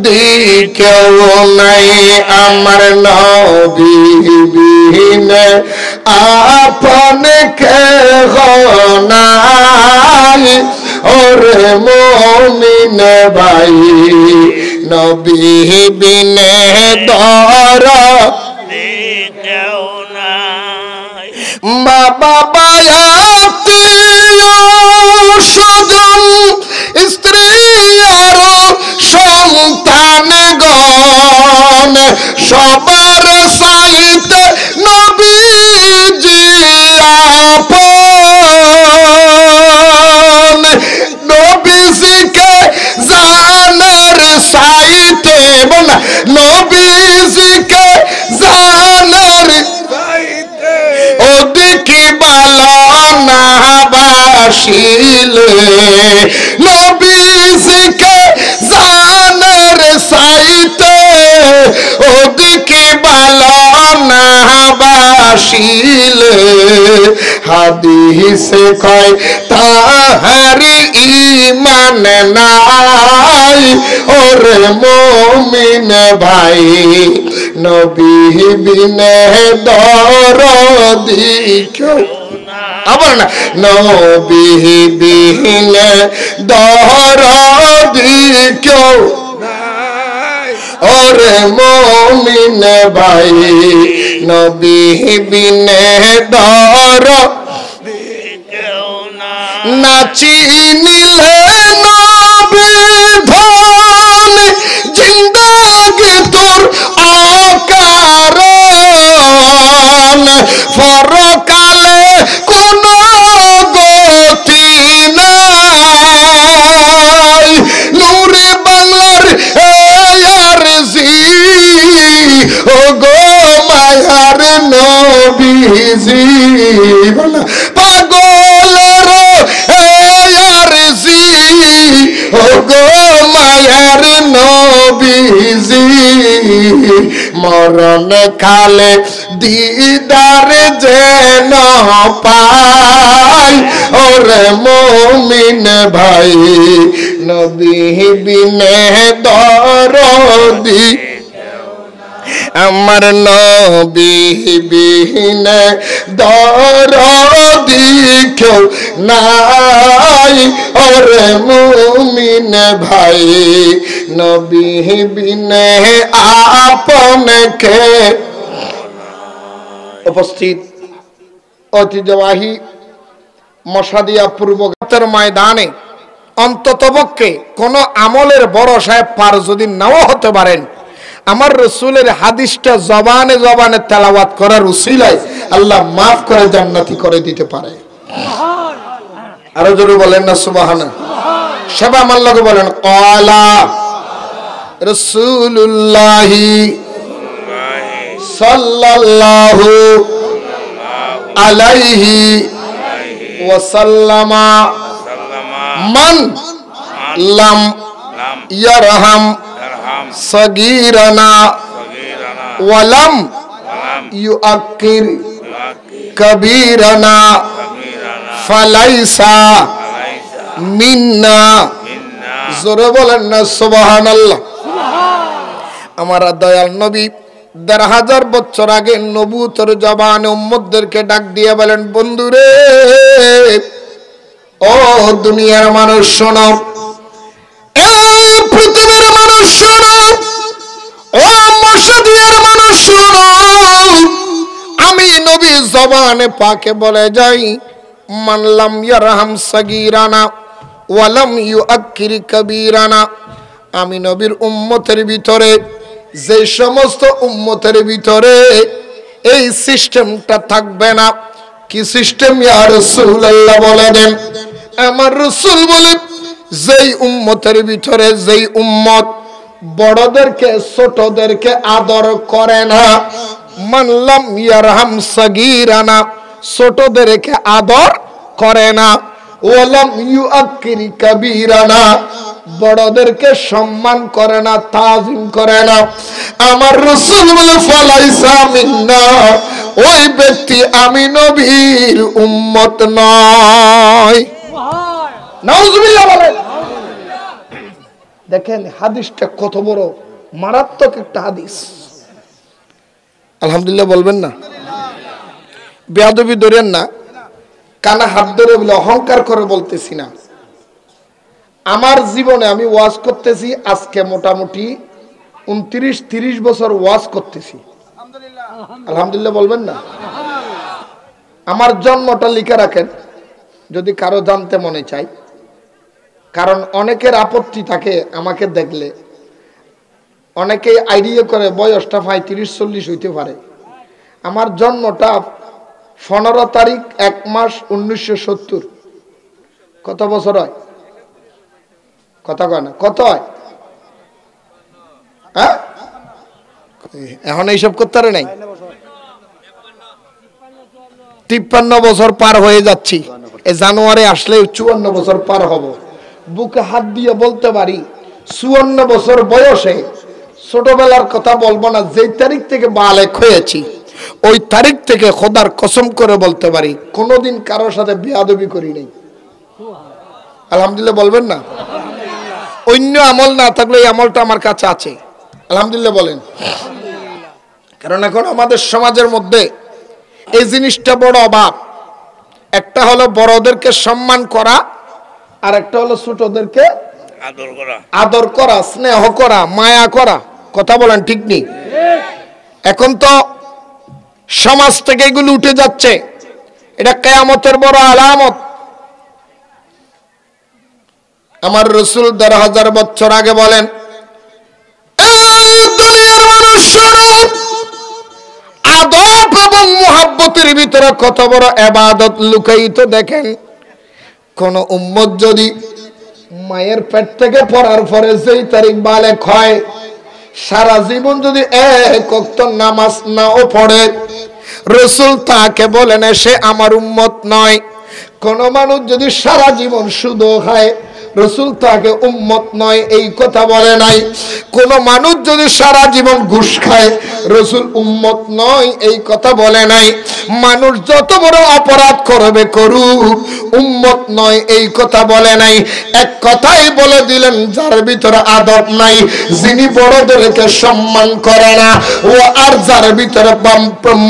দিকেও নাই আমার নবী বিনে আপন কেহ নাই ওরে মুমিন ভাই নবী বিনে দরদি কেউ নাই বাবা আত্মীয় স্বজন স্ত্রী আর সন্তানগণ সবার সাইতে নবীজি আপন নবীজিকে জানার সাইতে বল নবীজিকে জানার সাইতে ওদিকে ভালো না বাসিলে নবীজিকে জানার সাইতে ওদিকে ভালো না বাসিলে হাদিসে কয় তাহারি ঈমান নাই ওরে মুমিন ভাই নবী বিনে দরদি কেউ আবার না নবী বিনে দরদি কেউ ওরে মুমিন ভাই নবী বিনে দরদি কেউ না চিনিলে নবী ধন জিন্দেগি তোর অকারণ পরকালে কোনো গতি নাই নূরে বাংলার আরজি ও গো মায়ার নবীজি পাগলের আরজি ও গো মায়ার নবীজি মরণ কালে দিদার যেন পাই ওরে মুমিন ভাই নবী বিনে দরদি আমার নবী বিনে দরদি কেউ নাই ওরে মুমিন ভাই নবী বিনে আপনকে উপস্থিত ঐতিহ্যবাহী মশাদিয়া পূর্বগতের ময়দানে অন্ততপক্ষে কোন আমলের বড় সাহেব পার যদি নাও হতে পারেন আমার রাসূলের হাদিসটা জবানে জবানে তেলাওয়াত করার উসিলায় আল্লাহ maaf করে জান্নাতি করে দিতে পারে আরো জোরে বলেন না সুবহানাল্লাহ সেবা আল্লাহকে বলেন ক্বালা রাসূলুল্লাহ সাল্লাল্লাহু আলাইহি ওয়াসাল্লাম মান লাম ইয়ারহাম সগীরানা ওয়ালাম ইউআক্কির কবীরানা ফালাইসা মিন্না জোরে বলেন না সুবহানাল্লাহ আমার দয়াল নবী ১৫০০ বছর আগে নবুয়তের জবানে উম্মতদেরকে ডাক দিয়ে বলেন বন্ধুরে ও দুনিয়ার মানুষ শোনো এই পৃথিবীর মানুষ শোনো ও মশদিয়ার মানুষ শোনো আমি নবী জবানে পাকে বলে যাই মান লাম ইয়ারহাম সগীরানা ওয়া লাম ইউআক্কির কবীরানা আমি নবীর উম্মতের ভিতরে যে সমস্ত উম্মতের ভিতরে এই সিস্টেমটা থাকবে না কি সিস্টেম ইয়া রাসূলুল্লাহ বলে দেন আমার রাসূল বলেন যেই উম্মতের ভিতরে যেই উম্মত বড়দেরকে ছোটদেরকে আদর করে না মান লাম ইয়ারহাম সগীরানা ছোটদেরকে আদর করে না ওয়ালাম ইউআক্কির কবীরানা বড়দেরকে সম্মান করে না তাজিম করে না আমার রাসূল বলে ফালাইসা মিন্না ওই ব্যক্তি আমি নবীর উম্মত নয় নাউজুবিল্লাহ বলেন দেখেন হাদিসটা কত বড় মারাত্মক একটা হাদিস। আলহামদুলিল্লাহ বলবেন না? বেয়াদবি ধরেন না, কানা হাত ধরে বলে অহংকার করে বলতেছি না। আমার জীবনে আমি ওয়াজ করতেছি আজকে মোটামুটি 29-30 বছর ওয়াজ করতেছি। আলহামদুলিল্লাহ বলবেন না? আমার জন্মটা লিখে রাখেন যদি কারো জানতে মনে চাই, কারণ অনেকের আপত্তি থাকে আমাকে দেখলে। অনেকে আইডিয়া করে বয়সটা 35-40 হইতে পারে। আমার জন্মটা 15 তারিখ 1 মাস 1970। কত বছর হয়? কথা কয় না, কত হয়? হ্যাঁ, এখন এইসব করতে পারে নাই। 53 বছর পার হয়ে যাচ্ছি। এই জানুয়ারি আসলে 54 বছর পার হব। বুকে হাত দিয়ে বলতে পারি 54 বছর বয়সে, ছোটবেলার কথা বলবো না, যেই তারিখ থেকে বালেক হয়েছি ওই তারিখ থেকে খোদার কসম করে বলতে পারি কোনোদিন কারোর সাথে বেয়াদবি করি নাই। আলহামদুলিল্লাহ বলবেন না? অন্য আমল না থাকলে এই আমলটা আমার কাছে আছে। আলহামদুলিল্লাহ বলেন। কারণ এখন আমাদের সমাজের মধ্যে এই জিনিসটা বড় অভাব। একটা হলো বড়দেরকে সম্মান করা, আর একটা হলো ছোটদেরকে আদর করা, স্নেহ করা, মায়া করা। কথা বলেন ঠিক নেই? এখন তো সমাজ থেকে এগুলো উঠে যাচ্ছে। এটা কিয়ামতের বড় আলামত। আমার রাসূল 10,000 বছর আগে বলেন, এই দুনিয়ার মানুষরা আদব এবং মুহাব্বতের ভিতরে কত বড় ইবাদত লুকায়িত। দেখেন কোন উম্মত যদি মায়ের পেট থেকে পড়ার পরে যেই তারিখ বালেক হয়, সারা জীবন যদি এক ওয়াক্ত নামাজ নাও পড়ে, রাসূল তাকে বলেন সে আমার উম্মত নয়। কোন মানুষ যদি সারা জীবন সুদ খায়, রাসূল তাকে উম্মত নয়, এই কথা বলে নাই। কোন মানুষ যদি সারা জীবন ঘুষ খায়, রাসূল উম্মত নয়, এই কথা বলে নাই। মানুষ যত বড় অপরাধ করবে করুক, উম্মত নয়, এই কথা বলে নাই। এক কথাই বলে দিলেন, যার ভিতরে আদব নাই, যিনি বড়দেরকে সম্মান করে না, ও আর যার ভিতরে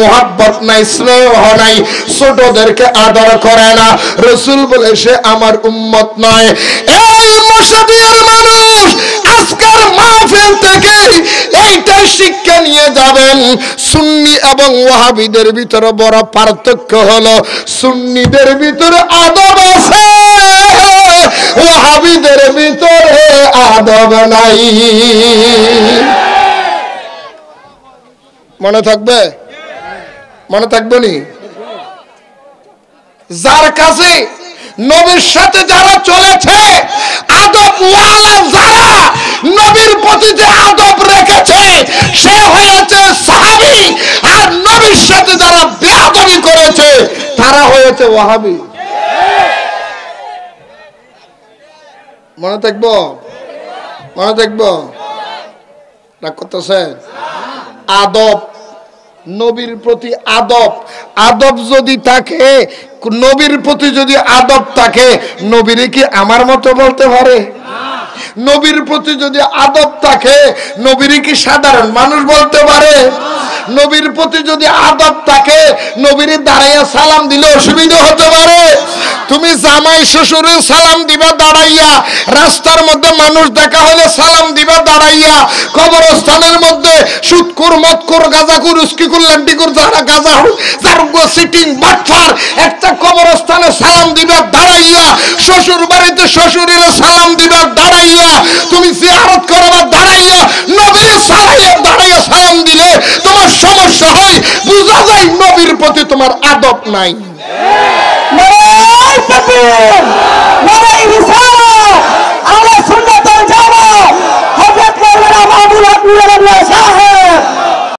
মুহাব্বত নাই, স্নেহ নাই, ছোটদেরকে আদর করে না, রাসূল বলে সে আমার উম্মত নয়। এই মশাদিয়ার মানুষ আজকের মাহফিল থেকে এইটাই শিক্ষা নিয়ে যাবেন, সুন্নি এবং ওয়াহাবিদের ভিতরে বড় পার্থক্য হলো সুন্নিদের ভিতরে আদব আছে, ওয়াহাবিদের ভিতরে আদব নাই। মনে থাকবে? মনে থাকবে নি? যার কাছে নবীর সাথে যারা চলেছে, আদব ওয়ালা যারা, নবীর প্রতি যে আদব রেখেছে সে হয়েছে সাহাবী, আর নবীর সাথে যারা বেয়াদবি করেছে তারা হয়েছে ওয়াহাবি। মনে থাকবো? মনে থাকবো? রাগ করতেছেন? আদব, নবীর প্রতি আদব। আদব যদি থাকে, নবীর প্রতি যদি আদব থাকে, নবীরে কি আমার মতো বলতে পারে? নবীর প্রতি যদি আদব থাকে, নবীরে কি সাধারণ মানুষ বলতে পারে? নবীর প্রতি যদি আদব থাকে, নবীরে দাঁড়াইয়া সালাম দিলে অসুবিধা হতে পারে? তুমি জামাই শ্বশুরের সালাম দিবা দাঁড়াইয়া, রাস্তার মধ্যে মানুষ দেখা হলে সালাম দিবা দাঁড়াইয়া, কবরস্থানের মধ্যে সুদকুর মদকুর গাঁজাকুর উস্কিকুর ল্যান্টিকুর যারা গাঁজা যারগো সিটিং বাটফার একটা কবরস্থানে সালাম দিবা দাঁড়াইয়া, শ্বশুর বাড়িতে শ্বশুরের সালাম দিবা দাঁড়াইয়া, তুমি জিয়ারত করবা দাঁড়াইয়া, নবীর সালাইয়া দাঁড়াইয়া সালাম দিলে তোমার সমস্যা হয়। বুঝা যায় নবীর প্রতি তোমার আদব নাই।